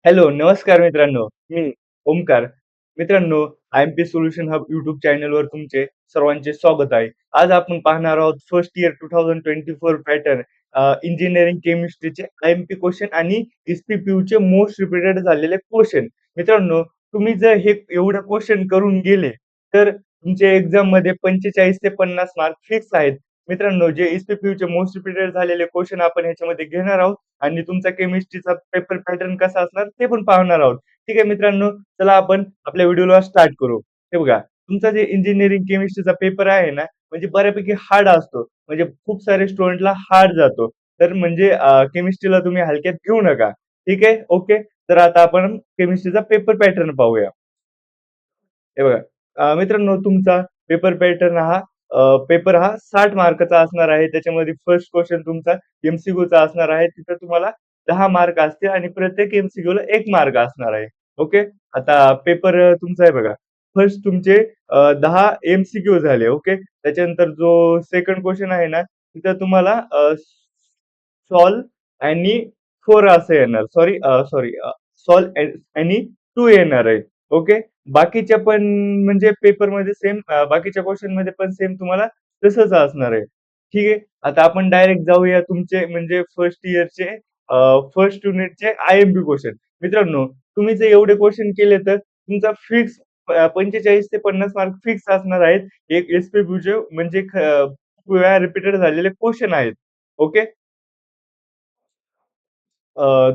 Hello, नमस्कार मित्रांनो. मी ओमकार. मित्रांनो, आय-एम-पी सोल्युशन हब YouTube चॅनलवर तुमचे सर्वांचे स्वागत आहे. आज आपण पाहणार आहोत फर्स्ट इयर 2024 पॅटर्न इंजिनिअरिंग केमिस्ट्रीचे आय-एम-पी क्वेशन आणि एस-पी-पी-यूचे मोस्ट रिपीटेड झालेले क्वेशन. मित्रांनो, तुम्ही जर हे एवढे क्वेशन करून गेले, तर तुमच्या एक्झाममध्ये 45 ते 50 मार्क फिक्स आहेत. मित्रांनो, जे एस-पी-पी-यूचे मोस्ट रिपीटेड झालेले क्वेशन आपण ह्याच्यामध्ये घेणार आहोत. आणि तुमचा केमिस्ट्रीचा पेपर पॅटर्न कसा असणार ते पण पाहणार आहोत. ठीक आहे मित्रांनो, चला आपण आपल्या व्हिडिओला स्टार्ट करू. हे बघा, तुमचा जे इंजिनिअरिंग केमिस्ट्रीचा पेपर आहे ना, म्हणजे बऱ्यापैकी हार्ड असतो. म्हणजे खूप सारे स्टुडंटला हार्ड जातो. तर म्हणजे केमिस्ट्रीला तुम्ही हलक्यात घेऊ नका. ठीक आहे? ओके. तर आता आपण केमिस्ट्रीचा पेपर पॅटर्न पाहूया. हे बघा, मित्रांनो तुमचा पेपर हा 60 मार्काचा असणार आहे. त्याच्यामध्ये फर्स्ट क्वेश्चन तुमचा एम-सी-क्यूचा असणार आहे. तिथं तुम्हाला 10 मार्क असतील आणि प्रत्येक एम-सी-क्यूला 1 मार्क असणार आहे. ओके. आता पेपर तुमचा आहे बघा. फर्स्ट तुमचे 10 एम-सी-क्यू झाले. ओके. त्याच्यानंतर जो सेकंड क्वेश्चन आहे ना, तिथं तुम्हाला सॉल्व्ह आणि 4 असं येणार. सॉल्व्ह आणि 2 येणार आहे. ओके. बाकीच्या पण म्हणजे पेपरमध्ये सेम बाकीच्या क्वेश्चनमध्ये पण सेम तुम्हाला तसंच असणार आहे. ठीक आहे. आता आपण डायरेक्ट जाऊया तुमचे म्हणजे फर्स्ट इयरचे फर्स्ट युनिटचे आय-एम-पी क्वेशन. मित्रांनो, तुम्ही जर एवढे क्वेशन केले तर तुमचा फिक्स 45 ते 50 मार्क फिक्स असणार आहेत. एक एस-पी-क्यूचे म्हणजे खूप वेळा रिपीटेड झालेले क्वेशन आहेत. ओके.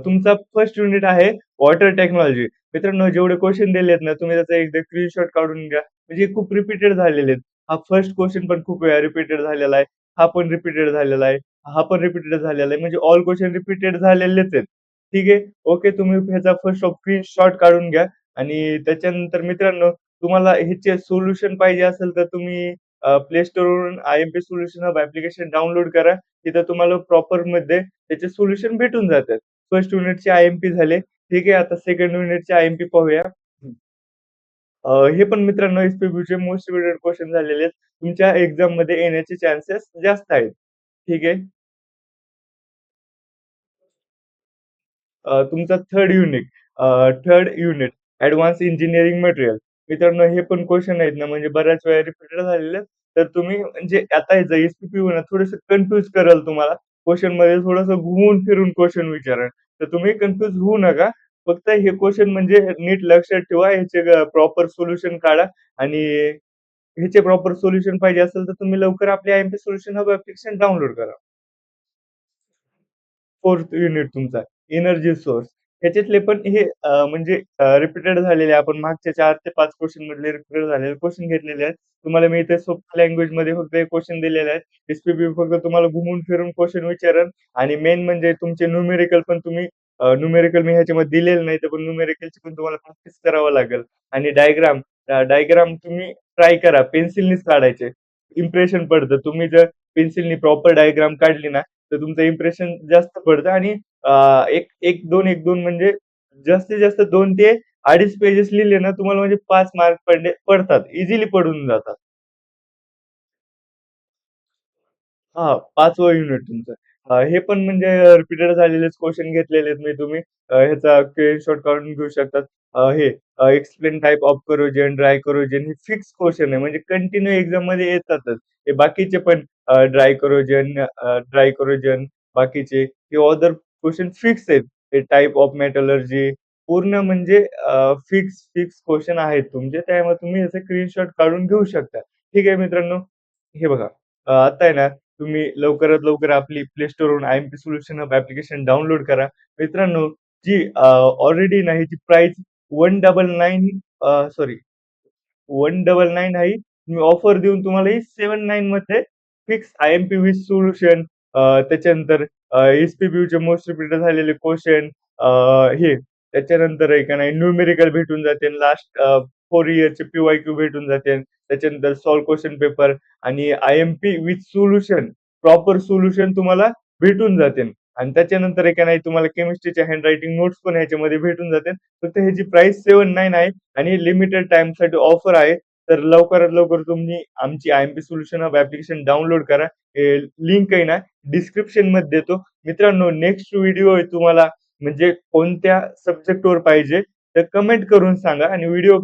तुमचा फर्स्ट युनिट आहे वॉटर टेक्नॉलॉजी. मित्रांनो जेवढे क्वेशन दिलेत ना, तुम्ही त्याचा एकदा स्क्रीनशॉट काढून घ्या. म्हणजे हे खूप रिपीटेड झालेले आहेत. हा फर्स्ट क्वेशन पण खूप वेळा रिपीटेड झालेला आहे. हा पण रिपीटेड झालेला आहे. हा पण रिपीटेड झालेला आहे. म्हणजे ऑल क्वेशन रिपीटेड झालेलेच आहेत. ठीक आहे. ओके. तुम्ही ह्याचा फर्स्ट स्क्रीनशॉट काढून घ्या आणि त्याच्यानंतर मित्रांनो तुम्हाला ह्याचे सोल्युशन पाहिजे असेल तर तुम्ही Play Storeवरून IMP solution hub application download करा. तिथं तुम्हाला प्रॉपरमध्ये त्याचे सोल्युशन भेटून जातात. फर्स्ट युनिटचे आय-एम-पी झाले. ठीक आहे. आता सेकंड युनिटचे आय-एम-पी पाहूया. हे पण मित्रांनो एस-पी-बीचे मोस्ट रिपीटेड क्वेशन झालेले आहेत. तुमच्या एक्झाममध्ये येण्याचे चान्सेस जास्त आहेत. ठीक आहे. तुमचा third unit advance engineering material. मित्रांनो हे पण क्वेशन आहेत ना म्हणजे बऱ्याच वेळा रिपीटेड झालेले आहेत. तर तुम्ही म्हणजे आता हे जे एस-पी-पी ना थोडंसं कन्फ्यूज करेल तुम्हाला. क्वेशनमध्ये थोडंसं घुमून फिरून क्वेशन विचारेल. तर तुम्ही कन्फ्यूज होऊ नका. फक्त हे क्वेशन म्हणजे नीट लक्षात ठेवा. ह्याचे प्रॉपर सोल्युशन काढा आणि ह्याचे प्रॉपर सोल्युशन पाहिजे असेल तर तुम्ही लवकर आपले I-M-P solution hub application download करा. फोर्थ युनिट तुमचा एनर्जी सोर्स. ह्याच्यातले पण हे म्हणजे रिपीटेड झालेले आपण मागच्या 4 ते 5 क्वेशन मधले रिपीटेड झालेले क्वेशन घेतलेले आहेत. तुम्हाला मी इथे सोप्या लँग्वेजमध्ये फक्त हे क्वेशन दिलेले आहेत. एस-पी-बी फक्त तुम्हाला घुमून फिरून क्वेशन विचारेल आणि मेन म्हणजे तुमचे न्यूमेरिकल पण तुम्ही न्यूमेरिकल मी ह्याच्यामध्ये दिलेलं नाही, तर पण न्यूमेरिकलची पण तुम्हाला प्रॅक्टिस करावं लागेल आणि डायग्राम तुम्ही ट्राय करा. पेन्सिलनीच काढायचे. इम्प्रेशन पडतं. तुम्ही जर पेन्सिलनी प्रॉपर डायग्राम काढली ना, तर तुमचं इम्प्रेशन जास्त पडतं आणि अ, 1-2 म्हणजे जास्तीत जास्त 2 ते 2.5 पेजेस लिहिले ना, तुम्हाला म्हणजे 5 मार्क पडतात. इझिली पडून जातात. हां, 5वं युनिट तुमचं. हे पण म्हणजे रिपीटेड झालेलेच क्वेशन घेतलेले आहेत मी तुम्ही ह्याचा स्क्रीनशॉट काढून घेऊ शकतात. हे explain type of corrosion, dry corrosion हे फिक्स क्वेशन आहे म्हणजे कंटिन्यू एक्झाममध्ये येतातच. हे बाकीचे पण ड्राय कोरोजन बाकीचे हे अदर क्वेशन फिक्स आहेत. हे टाइप ऑफ मेटलर्जी पूर्ण म्हणजे फिक्स क्वेशन आहेत तुमचे. त्यामुळे तुम्ही याचे स्क्रीनशॉट काढून घेऊ शकता. ठीक आहे मित्रांनो. हे बघा आता आहे ना तुम्ही लवकरात लवकर आपली Play Storeवरून IMP solution hub application download करा. मित्रांनो जी ऑलरेडी ना ह्याची प्राइस 199 सॉरी 199 आहे. तुम्ही ऑफर देऊन तुम्हाला ही 79 मध्ये फिक्स आय-एम-पी विथ सोल्युशन त्याच्यानंतर एस-पी-बीचे मोस्ट रिपीटेड झालेले क्वेशन हे त्याच्यानंतर आहे का नाही न्यूमेरिकल भेटून जातील. लास्ट 4 इयरचे पी-वाय-क्यू भेटून जातील. त्याच्यानंतर सॉल्व्ह क्वेशन पेपर आणि I-M-P with solution, proper solution तुम्हाला भेटून जातील. आणि त्याच्यानंतर आहे का नाही तुम्हाला केमिस्ट्रीचे हँडरायटिंग नोट्स पण ह्याच्यामध्ये भेटून जातील. फक्त ह्याची प्राइस 79 आहे आणि लिमिटेड टाईमसाठी ऑफर आहे. तर लवकरात लवकर तुम्ही आमची I-M-P solution hub application download करा. लिंक आहे ना डिस्क्रिप्शनमध्ये देतो. मित्रांनो नेक्स्ट व्हिडिओ आहे तुम्हाला म्हणजे कोणत्या सब्जेक्टवर पाहिजे, तर कमेंट करून सांगा आणि व्हिडिओ